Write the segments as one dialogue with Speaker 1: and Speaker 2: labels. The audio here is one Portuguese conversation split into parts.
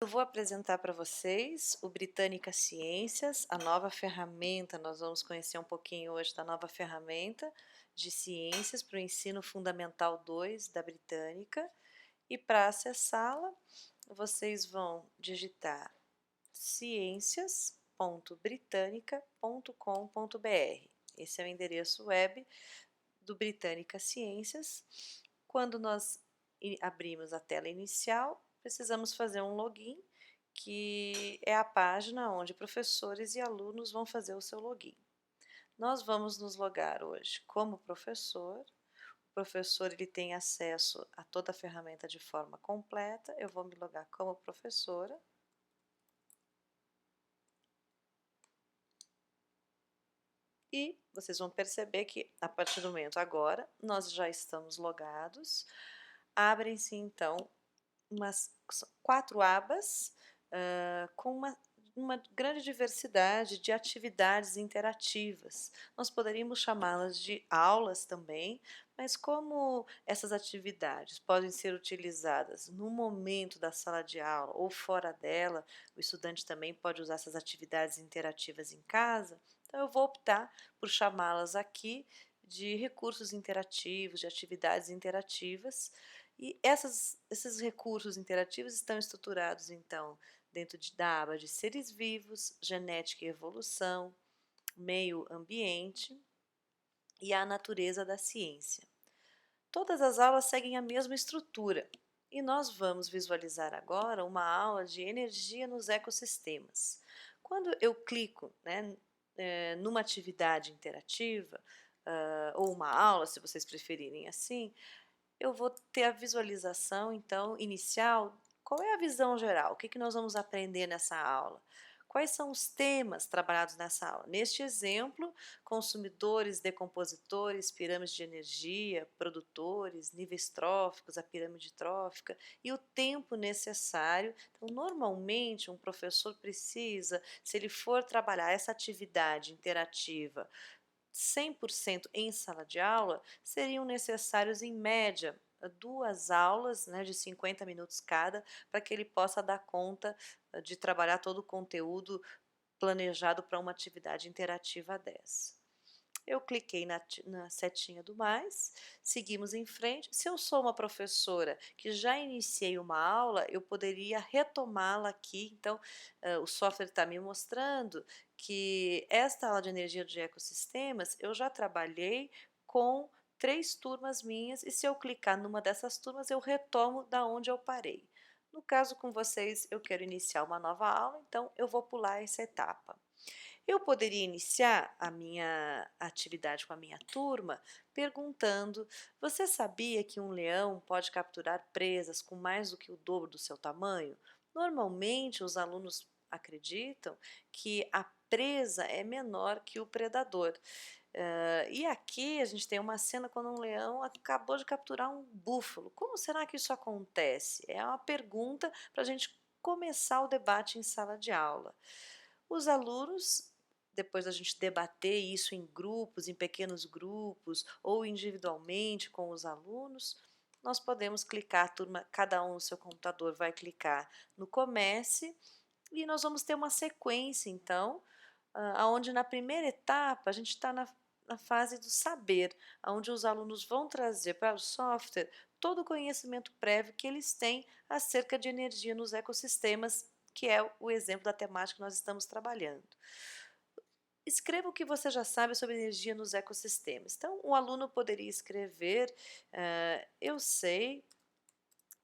Speaker 1: vou apresentar para vocês o Britânica Ciências, a nova ferramenta. Nós vamos conhecer um pouquinho hoje da nova ferramenta de ciências para o ensino fundamental 2 da Britânica. E para acessá-la, vocês vão digitar ciências.britanica.com.br. Esse é o endereço web do Britânica Ciências. Quando nós abrimos a tela inicial, precisamos fazer um login, que é a página onde professores e alunos vão fazer o seu login. Nós vamos nos logar hoje como professor. O professor ele tem acesso a toda a ferramenta de forma completa. Eu vou me logar como professora. E vocês vão perceber que, a partir do momento agora, nós já estamos logados. Abrem-se, então, umas 4 abas com uma grande diversidade de atividades interativas. Nós poderíamos chamá-las de aulas também, mas como essas atividades podem ser utilizadas no momento da sala de aula ou fora dela, o estudante também pode usar essas atividades interativas em casa, então eu vou optar por chamá-las aqui de recursos interativos, de atividades interativas. E esses recursos interativos estão estruturados, então, dentro da aba de seres vivos, genética e evolução, meio ambiente e a natureza da ciência. Todas as aulas seguem a mesma estrutura e nós vamos visualizar agora uma aula de energia nos ecossistemas. Quando eu clico, numa atividade interativa, ou uma aula, se vocês preferirem assim, eu vou ter a visualização, então, inicial. Qual é a visão geral? O que nós vamos aprender nessa aula? Quais são os temas trabalhados nessa aula? Neste exemplo, consumidores, decompositores, pirâmides de energia, produtores, níveis tróficos, a pirâmide trófica e o tempo necessário. Então, normalmente, um professor precisa, se ele for trabalhar essa atividade interativa 100% em sala de aula, seriam necessários, em média, 2 aulas, de 50 minutos cada, para que ele possa dar conta de trabalhar todo o conteúdo planejado para uma atividade interativa dessa. Eu cliquei na setinha do mais, seguimos em frente. Se eu sou uma professora que já iniciei uma aula, eu poderia retomá-la aqui. Então, o software está me mostrando que esta aula de energia de ecossistemas eu já trabalhei com 3 turmas minhas, e se eu clicar numa dessas turmas, eu retomo da onde eu parei. No caso com vocês, eu quero iniciar uma nova aula, então eu vou pular essa etapa. Eu poderia iniciar a minha atividade com a minha turma perguntando: você sabia que um leão pode capturar presas com mais do que o dobro do seu tamanho? Normalmente, os alunos acreditam que a presa é menor que o predador. E aqui a gente tem uma cena quando um leão acabou de capturar um búfalo. Como será que isso acontece? É uma pergunta para a gente começar o debate em sala de aula. Os alunos, depois da gente debater isso em grupos, em pequenos grupos ou individualmente com os alunos, nós podemos clicar, a turma, cada um no seu computador vai clicar no Comece e nós vamos ter uma sequência, então, onde na primeira etapa a gente está na fase do saber, onde os alunos vão trazer para o software todo o conhecimento prévio que eles têm acerca de energia nos ecossistemas, que é o exemplo da temática que nós estamos trabalhando. Escreva o que você já sabe sobre energia nos ecossistemas. Então, o aluno poderia escrever: eu sei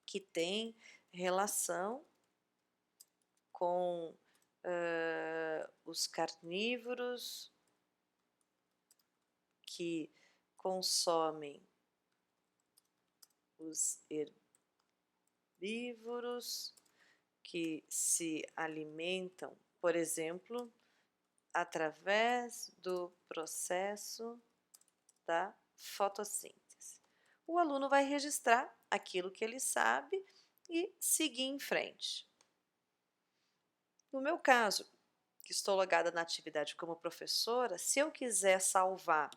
Speaker 1: que tem relação com os carnívoros que consomem os herbívoros que se alimentam, por exemplo, através do processo da fotossíntese. O aluno vai registrar aquilo que ele sabe e seguir em frente. No meu caso, que estou logada na atividade como professora, se eu quiser salvar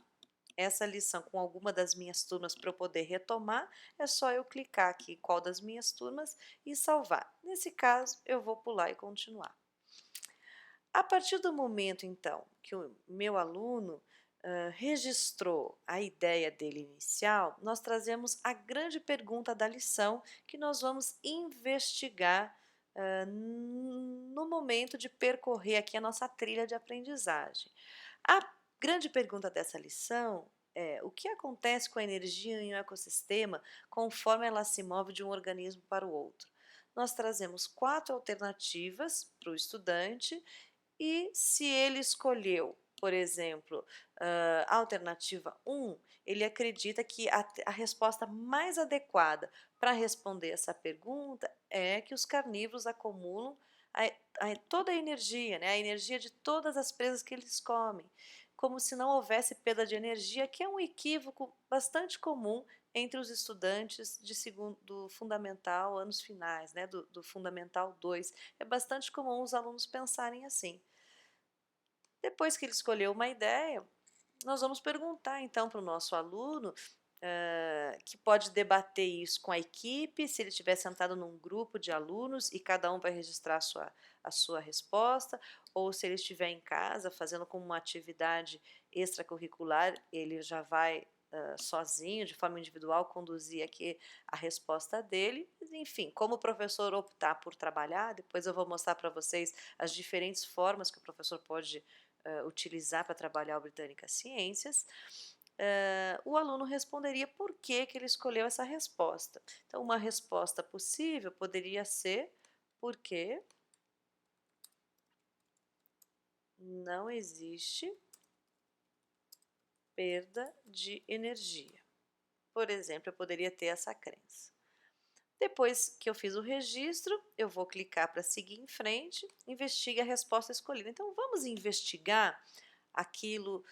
Speaker 1: essa lição com alguma das minhas turmas para eu poder retomar, é só eu clicar aqui qual das minhas turmas e salvar. Nesse caso, eu vou pular e continuar. A partir do momento, então, que o meu aluno registrou a ideia dele inicial, nós trazemos a grande pergunta da lição que nós vamos investigar no momento de percorrer aqui a nossa trilha de aprendizagem. A grande pergunta dessa lição é: o que acontece com a energia em um ecossistema conforme ela se move de um organismo para o outro? Nós trazemos 4 alternativas para o estudante e se ele escolheu, por exemplo, a alternativa 1, ele acredita que a resposta mais adequada para responder essa pergunta é que os carnívoros acumulam toda a energia, né, a energia de todas as presas que eles comem, como se não houvesse perda de energia, que é um equívoco bastante comum entre os estudantes de do fundamental, anos finais, né, do fundamental 2. É bastante comum os alunos pensarem assim. Depois que ele escolheu uma ideia, nós vamos perguntar então para o nosso aluno, que pode debater isso com a equipe, se ele estiver sentado num grupo de alunos e cada um vai registrar a sua resposta, ou se ele estiver em casa fazendo como uma atividade extracurricular, ele já vai sozinho, de forma individual, conduzir aqui a resposta dele. Enfim, como o professor optar por trabalhar, depois eu vou mostrar para vocês as diferentes formas que o professor pode utilizar para trabalhar o Britânica Ciências. O aluno responderia por que ele escolheu essa resposta. Então, uma resposta possível poderia ser porque não existe perda de energia. Por exemplo, eu poderia ter essa crença. Depois que eu fiz o registro, eu vou clicar para seguir em frente, investigue a resposta escolhida. Então, vamos investigar aquilo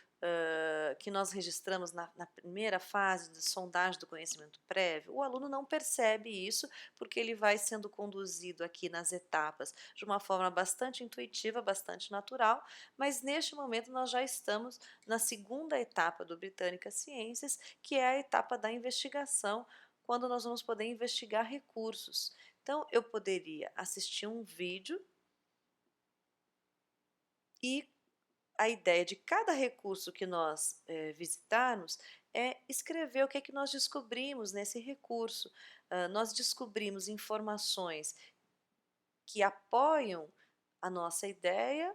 Speaker 1: que nós registramos na primeira fase de sondagem do conhecimento prévio. O aluno não percebe isso porque ele vai sendo conduzido aqui nas etapas de uma forma bastante intuitiva, bastante natural, mas neste momento nós já estamos na segunda etapa do Britânica Ciências, que é a etapa da investigação, quando nós vamos poder investigar recursos. Então, eu poderia assistir um vídeo e a ideia de cada recurso que nós visitarmos é escrever o que é que nós descobrimos nesse recurso. Nós descobrimos informações que apoiam a nossa ideia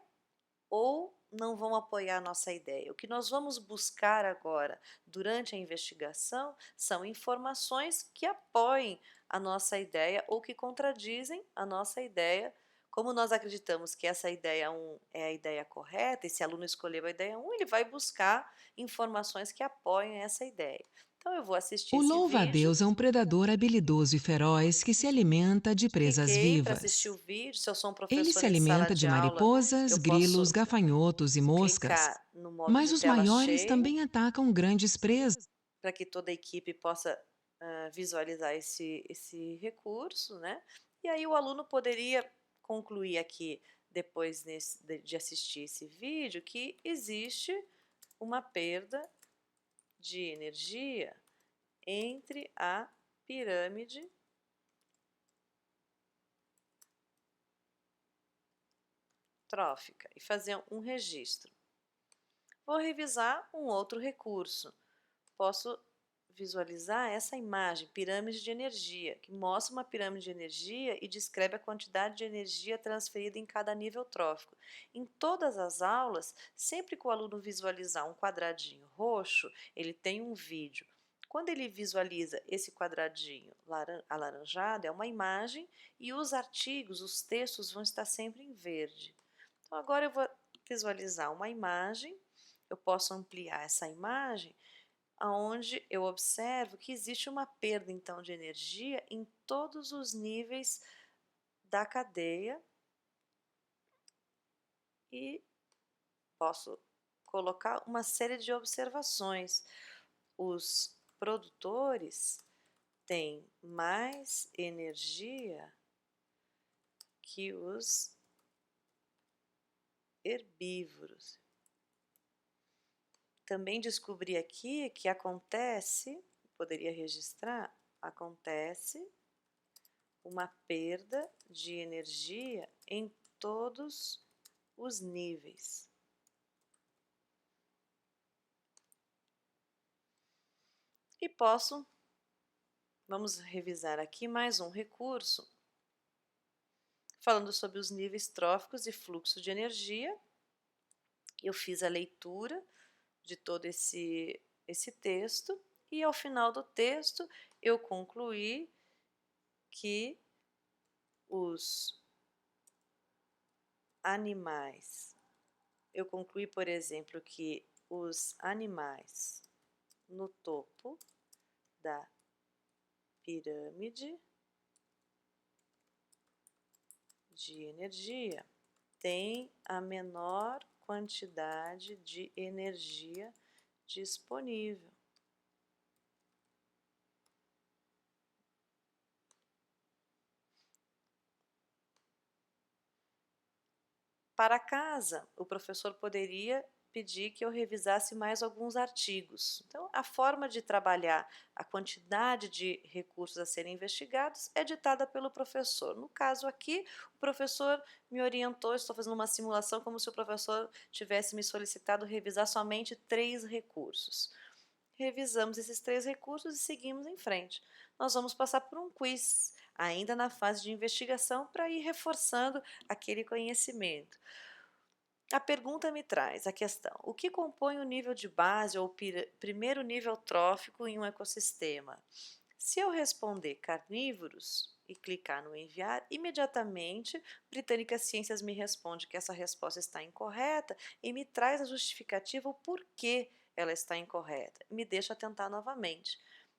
Speaker 1: ou não vão apoiar a nossa ideia. O que nós vamos buscar agora durante a investigação são informações que apoiem a nossa ideia ou que contradizem a nossa ideia. Como nós acreditamos que essa ideia 1 é a ideia correta, e se o aluno escolheu a ideia 1, ele vai buscar informações que apoiem essa ideia. Então eu vou assistir
Speaker 2: O
Speaker 1: esse vídeo.
Speaker 2: louva-a-Deus é um predador habilidoso e feroz que se alimenta de presas
Speaker 1: Cliquei para assistir
Speaker 2: vivas.
Speaker 1: o vídeo. Se eu sou um
Speaker 2: Ele
Speaker 1: professor
Speaker 2: se
Speaker 1: em sala
Speaker 2: alimenta
Speaker 1: de
Speaker 2: de
Speaker 1: aula,
Speaker 2: mariposas,
Speaker 1: eu
Speaker 2: grilos,
Speaker 1: posso
Speaker 2: gafanhotos e moscas,
Speaker 1: clicar no modo
Speaker 2: mas
Speaker 1: de
Speaker 2: os
Speaker 1: tela
Speaker 2: maiores
Speaker 1: cheia
Speaker 2: também atacam grandes presas.
Speaker 1: para que toda a equipe possa visualizar esse recurso, né? E aí o aluno poderia concluir aqui, depois de assistir esse vídeo, que existe uma perda de energia entre a pirâmide trófica e fazer um registro. Vou revisar um outro recurso. Posso visualizar essa imagem, pirâmide de energia, que mostra uma pirâmide de energia e descreve a quantidade de energia transferida em cada nível trófico. Em todas as aulas, sempre que o aluno visualizar um quadradinho roxo, ele tem um vídeo. Quando ele visualiza esse quadradinho alaranjado, é uma imagem e os artigos, os textos vão estar sempre em verde. Então, agora eu vou visualizar uma imagem, eu posso ampliar essa imagem aonde eu observo que existe uma perda então de energia em todos os níveis da cadeia e posso colocar uma série de observações. Os produtores têm mais energia que os herbívoros. também descobri aqui que acontece, poderia registrar, acontece uma perda de energia em todos os níveis. E vamos revisar aqui mais um recurso, falando sobre os níveis tróficos e fluxo de energia. Eu fiz a leitura de todo esse texto e ao final do texto eu concluí que os animais, eu concluí, por exemplo, que os animais no topo da pirâmide de energia têm a menor quantidade de energia disponível. Para casa, o professor poderia pedir que eu revisasse mais alguns artigos. Então, a forma de trabalhar a quantidade de recursos a serem investigados é ditada pelo professor. No caso aqui, o professor me orientou, estou fazendo uma simulação como se o professor tivesse me solicitado revisar somente 3 recursos. Revisamos esses 3 recursos e seguimos em frente. Nós vamos passar por um quiz, ainda na fase de investigação, para ir reforçando aquele conhecimento. A pergunta me traz a questão: o que compõe o nível de base ou primeiro nível trófico em um ecossistema? Se eu responder carnívoros e clicar no enviar, imediatamente Britânica Ciências me responde que essa resposta está incorreta e me traz a justificativa o porquê ela está incorreta. Me deixa tentar novamente.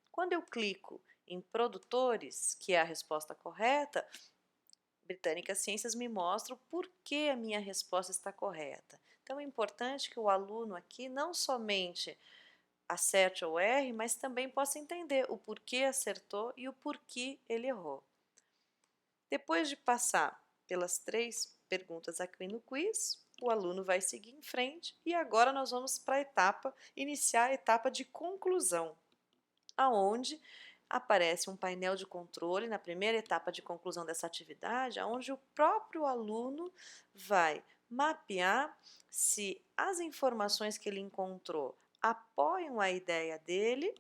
Speaker 1: Quando eu clico em produtores, que é a resposta correta, Britânica Ciências me mostra o porquê a minha resposta está correta. Então é importante que o aluno aqui não somente acerte ou erre, mas também possa entender o porquê acertou e o porquê ele errou. Depois de passar pelas 3 perguntas aqui no quiz, o aluno vai seguir em frente e agora nós vamos para iniciar a etapa de conclusão, aonde aparece um painel de controle na primeira etapa de conclusão dessa atividade, onde o próprio aluno vai mapear se as informações que ele encontrou apoiam a ideia dele.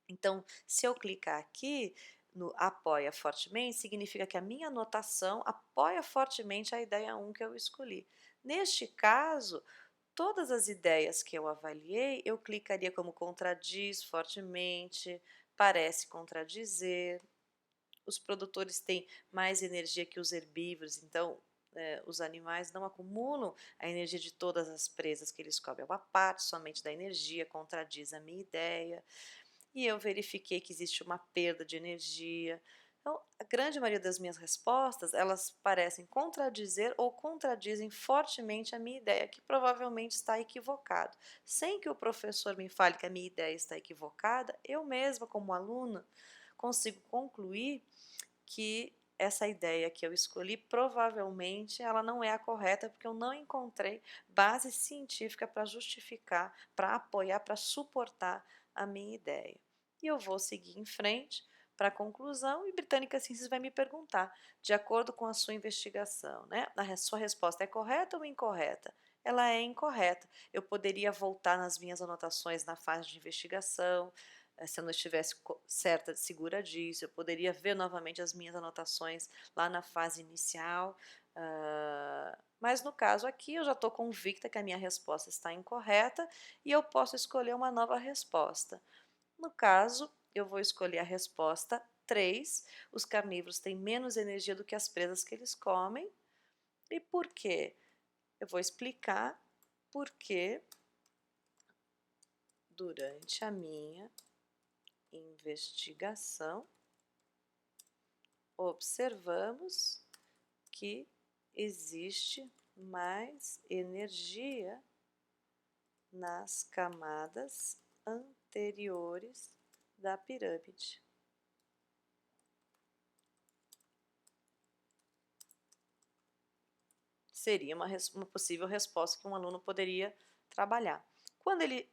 Speaker 1: Então, se eu clicar aqui no apoia fortemente, significa que a minha anotação apoia fortemente a ideia 1 que eu escolhi. Neste caso, todas as ideias que eu avaliei, eu clicaria como contradiz fortemente, parece contradizer. Os produtores têm mais energia que os herbívoros, então os animais não acumulam a energia de todas as presas que eles comem. É uma parte somente da energia, contradiz a minha ideia. E eu verifiquei que existe uma perda de energia. Então, a grande maioria das minhas respostas, elas parecem contradizer ou contradizem fortemente a minha ideia, que provavelmente está equivocado. Sem que o professor me fale que a minha ideia está equivocada, eu mesma, como aluna, consigo concluir que essa ideia que eu escolhi, provavelmente ela não é a correta, porque eu não encontrei base científica para justificar, para apoiar, para suportar a minha ideia. E eu vou seguir em frente para a conclusão e Britânica Ciências vai me perguntar, de acordo com a sua investigação, né? A sua resposta é correta ou incorreta? Ela é incorreta. Eu poderia voltar nas minhas anotações na fase de investigação, se eu não estivesse certa, segura disso, eu poderia ver novamente as minhas anotações lá na fase inicial, mas no caso aqui eu já estou convicta que a minha resposta está incorreta e eu posso escolher uma nova resposta. No caso, eu vou escolher a resposta 3. Os carnívoros têm menos energia do que as presas que eles comem. E por quê? Eu vou explicar por que durante a minha investigação observamos que existe mais energia nas camadas anteriores da pirâmide. Seria uma possível resposta que um aluno poderia trabalhar. Quando ele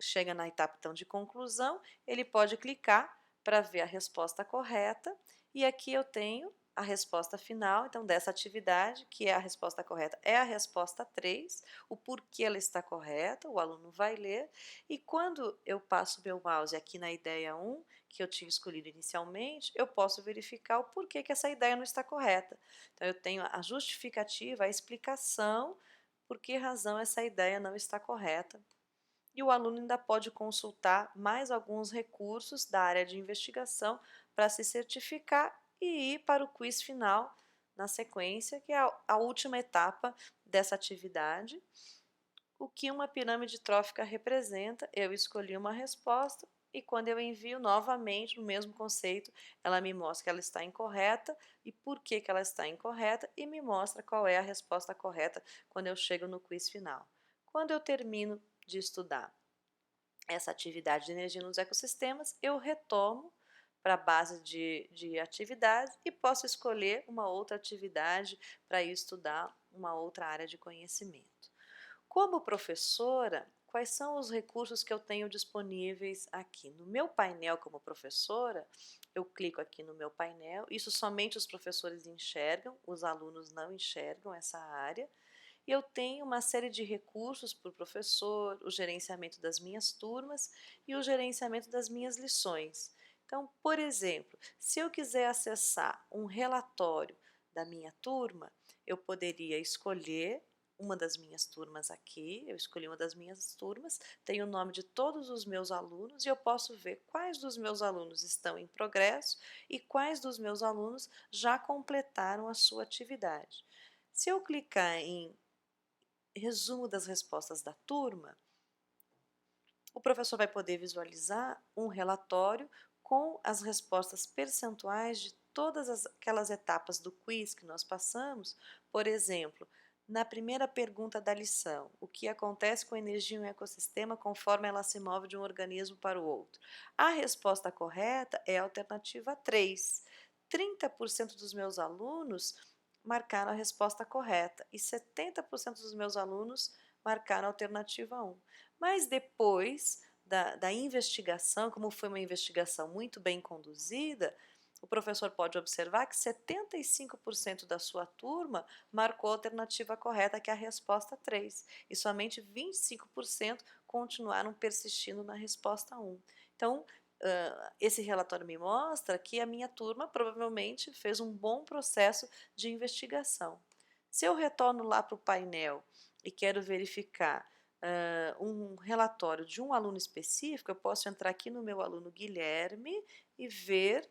Speaker 1: Chega na etapa então de conclusão, ele pode clicar para ver a resposta correta, e aqui eu tenho a resposta final, então, dessa atividade, que é a resposta correta, é a resposta 3, o porquê ela está correta, o aluno vai ler, e quando eu passo meu mouse aqui na ideia 1, que eu tinha escolhido inicialmente, eu posso verificar o porquê que essa ideia não está correta. Então, eu tenho a justificativa, a explicação, por que razão essa ideia não está correta. E o aluno ainda pode consultar mais alguns recursos da área de investigação para se certificar e ir para o quiz final na sequência, que é a última etapa dessa atividade. O que uma pirâmide trófica representa? Eu escolhi uma resposta e quando eu envio novamente no mesmo conceito, ela me mostra que ela está incorreta e por que ela está incorreta e me mostra qual é a resposta correta quando eu chego no quiz final. Quando eu termino de estudar essa atividade de energia nos ecossistemas, eu retomo para a base de atividades e posso escolher uma outra atividade para ir estudar uma outra área de conhecimento. Como professora, quais são os recursos que eu tenho disponíveis aqui? No meu painel como professora, eu clico aqui no meu painel, isso somente os professores enxergam, os alunos não enxergam essa área. E eu tenho uma série de recursos para o professor, o gerenciamento das minhas turmas e o gerenciamento das minhas lições. Então, por exemplo, se eu quiser acessar um relatório da minha turma, eu poderia escolher uma das minhas turmas aqui, eu escolhi uma das minhas turmas, tenho o nome de todos os meus alunos e eu posso ver quais dos meus alunos estão em progresso e quais dos meus alunos já completaram a sua atividade. Se eu clicar em resumo das respostas da turma, o professor vai poder visualizar um relatório com as respostas percentuais de todas aquelas etapas do quiz que nós passamos. Por exemplo, na primeira pergunta da lição, o que acontece com a energia em um ecossistema conforme ela se move de um organismo para o outro? A resposta correta é a alternativa 3. 30% dos meus alunos marcaram a resposta correta e 70% dos meus alunos marcaram a alternativa 1. Mas depois da investigação, como foi uma investigação muito bem conduzida, o professor pode observar que 75% da sua turma marcou a alternativa correta, que é a resposta 3, e somente 25% continuaram persistindo na resposta 1. Então, esse relatório me mostra que a minha turma provavelmente fez um bom processo de investigação. Se eu retorno lá para o painel e quero verificar um relatório de um aluno específico, eu posso entrar aqui no meu aluno Guilherme e ver.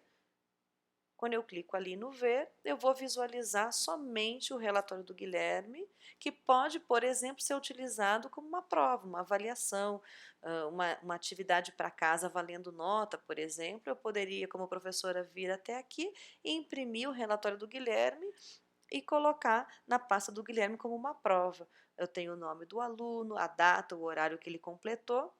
Speaker 1: Quando eu clico ali no ver, eu vou visualizar somente o relatório do Guilherme, que pode, por exemplo, ser utilizado como uma prova, uma avaliação, uma atividade para casa valendo nota, por exemplo. Eu poderia, como professora, vir até aqui e imprimir o relatório do Guilherme e colocar na pasta do Guilherme como uma prova. Eu tenho o nome do aluno, a data, o horário que ele completou.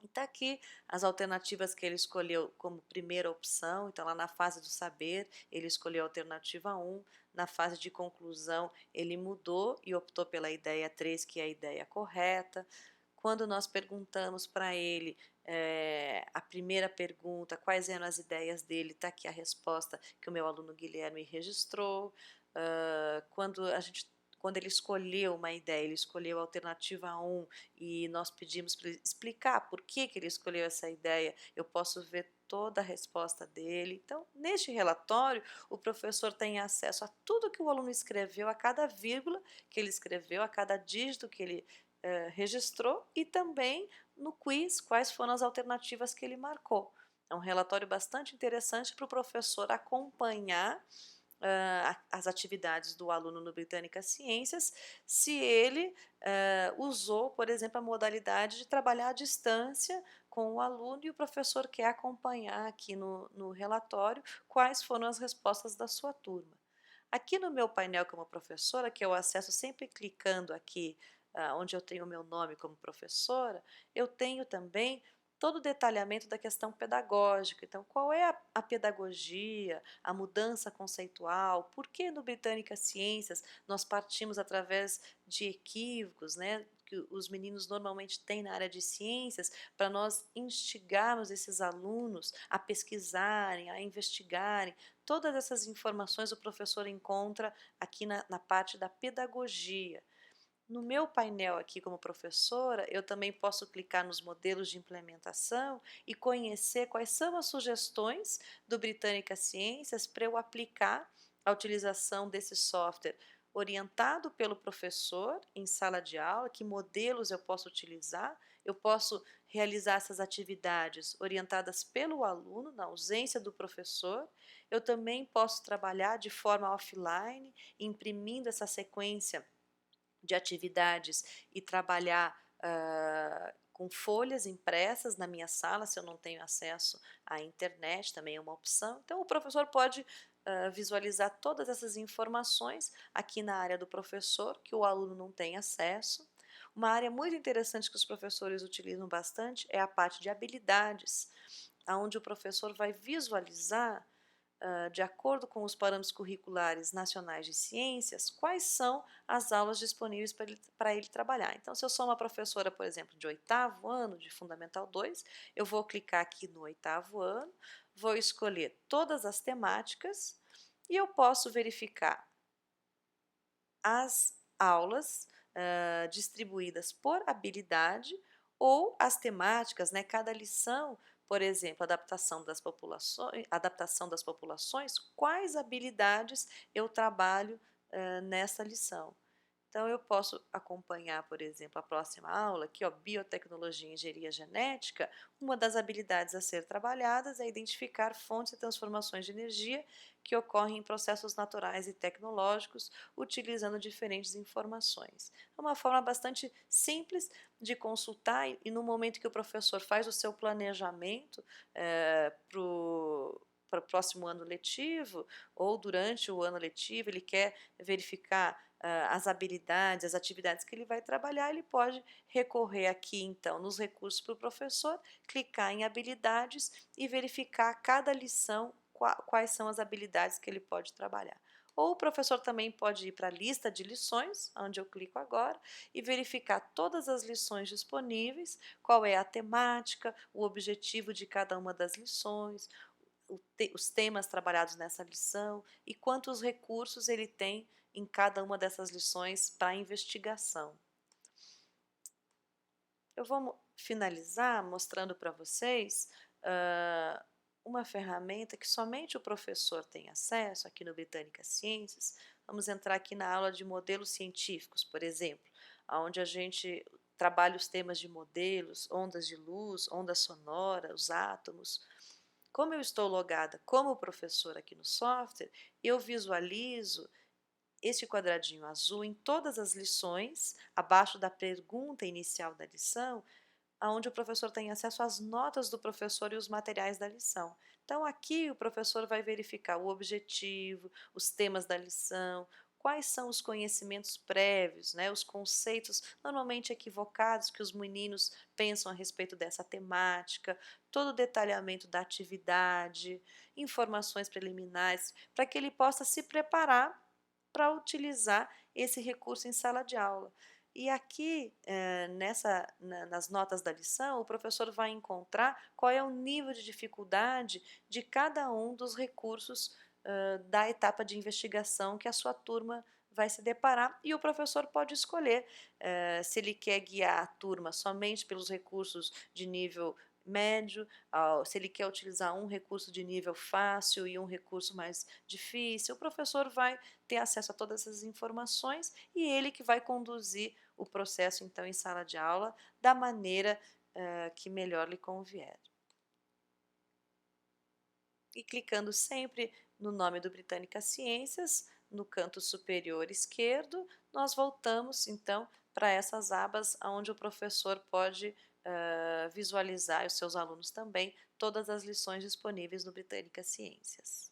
Speaker 1: E está aqui as alternativas que ele escolheu como primeira opção. Então, lá na fase do saber, ele escolheu a alternativa 1. Na fase de conclusão, ele mudou e optou pela ideia 3, que é a ideia correta. Quando nós perguntamos para ele a primeira pergunta, quais eram as ideias dele, está aqui a resposta que o meu aluno Guilherme registrou. Quando ele escolheu uma ideia, ele escolheu a alternativa 1 e nós pedimos para ele explicar por que ele escolheu essa ideia, eu posso ver toda a resposta dele. Então, neste relatório, o professor tem acesso a tudo que o aluno escreveu, a cada vírgula que ele escreveu, a cada dígito que ele registrou e também no quiz quais foram as alternativas que ele marcou. É um relatório bastante interessante para o professor acompanhar as atividades do aluno no Britânica Ciências, se ele usou, por exemplo, a modalidade de trabalhar à distância com o aluno e o professor quer acompanhar aqui no relatório quais foram as respostas da sua turma. Aqui no meu painel como professora, que eu acesso sempre clicando aqui onde eu tenho o meu nome como professora, eu tenho também todo o detalhamento da questão pedagógica. Então, qual é a pedagogia, a mudança conceitual, por que no Britânica Ciências nós partimos através de equívocos, né, que os meninos normalmente têm na área de ciências, para nós instigarmos esses alunos a pesquisarem, a investigarem. Todas essas informações o professor encontra aqui na parte da pedagogia. No meu painel aqui como professora, eu também posso clicar nos modelos de implementação e conhecer quais são as sugestões do Britânica Ciências para eu aplicar a utilização desse software orientado pelo professor em sala de aula, que modelos eu posso utilizar, eu posso realizar essas atividades orientadas pelo aluno, na ausência do professor, eu também posso trabalhar de forma offline, imprimindo essa sequência de atividades e trabalhar com folhas impressas na minha sala, se eu não tenho acesso à internet, também é uma opção. Então, o professor pode visualizar todas essas informações aqui na área do professor, que o aluno não tem acesso. Uma área muito interessante que os professores utilizam bastante é a parte de habilidades, onde o professor vai visualizar de acordo com os parâmetros curriculares nacionais de ciências, quais são as aulas disponíveis para ele trabalhar. Então, se eu sou uma professora, por exemplo, de 8º ano, de Fundamental 2, eu vou clicar aqui no 8º ano, vou escolher todas as temáticas e eu posso verificar as aulas distribuídas por habilidade ou as temáticas, né, cada lição, por exemplo, adaptação das populações, quais habilidades eu trabalho nessa lição. Então, eu posso acompanhar, por exemplo, a próxima aula, aqui, ó, Biotecnologia e Engenharia Genética. Uma das habilidades a ser trabalhadas é identificar fontes e transformações de energia que ocorrem em processos naturais e tecnológicos, utilizando diferentes informações. É uma forma bastante simples de consultar e no momento que o professor faz o seu planejamento para o próximo ano letivo, ou durante o ano letivo, ele quer verificar as habilidades, as atividades que ele vai trabalhar, ele pode recorrer aqui, então, nos recursos para o professor, clicar em habilidades e verificar cada lição quais são as habilidades que ele pode trabalhar. Ou o professor também pode ir para a lista de lições, onde eu clico agora, e verificar todas as lições disponíveis, qual é a temática, o objetivo de cada uma das lições, os temas trabalhados nessa lição e quantos recursos ele tem em cada uma dessas lições para investigação. Eu vou finalizar mostrando para vocês uma ferramenta que somente o professor tem acesso aqui no Britânica Ciências. Vamos entrar aqui na aula de modelos científicos, por exemplo, onde a gente trabalha os temas de modelos, ondas de luz, onda sonora, os átomos. Como eu estou logada como professor aqui no software, eu visualizo este quadradinho azul em todas as lições, abaixo da pergunta inicial da lição, onde o professor tem acesso às notas do professor e os materiais da lição. Então, aqui o professor vai verificar o objetivo, os temas da lição, quais são os conhecimentos prévios, né, os conceitos normalmente equivocados que os meninos pensam a respeito dessa temática, todo o detalhamento da atividade, informações preliminares, para que ele possa se preparar para utilizar esse recurso em sala de aula. E aqui, nas notas da lição, o professor vai encontrar qual é o nível de dificuldade de cada um dos recursos da etapa de investigação que a sua turma vai se deparar, e o professor pode escolher se ele quer guiar a turma somente pelos recursos de nível médio, se ele quer utilizar um recurso de nível fácil e um recurso mais difícil. O professor vai ter acesso a todas essas informações e ele que vai conduzir o processo, então, em sala de aula da maneira que melhor lhe convier. E clicando sempre no nome do Britânica Ciências, no canto superior esquerdo, nós voltamos, então, para essas abas onde o professor pode visualizar, e os seus alunos também, todas as lições disponíveis no Britânica Ciências.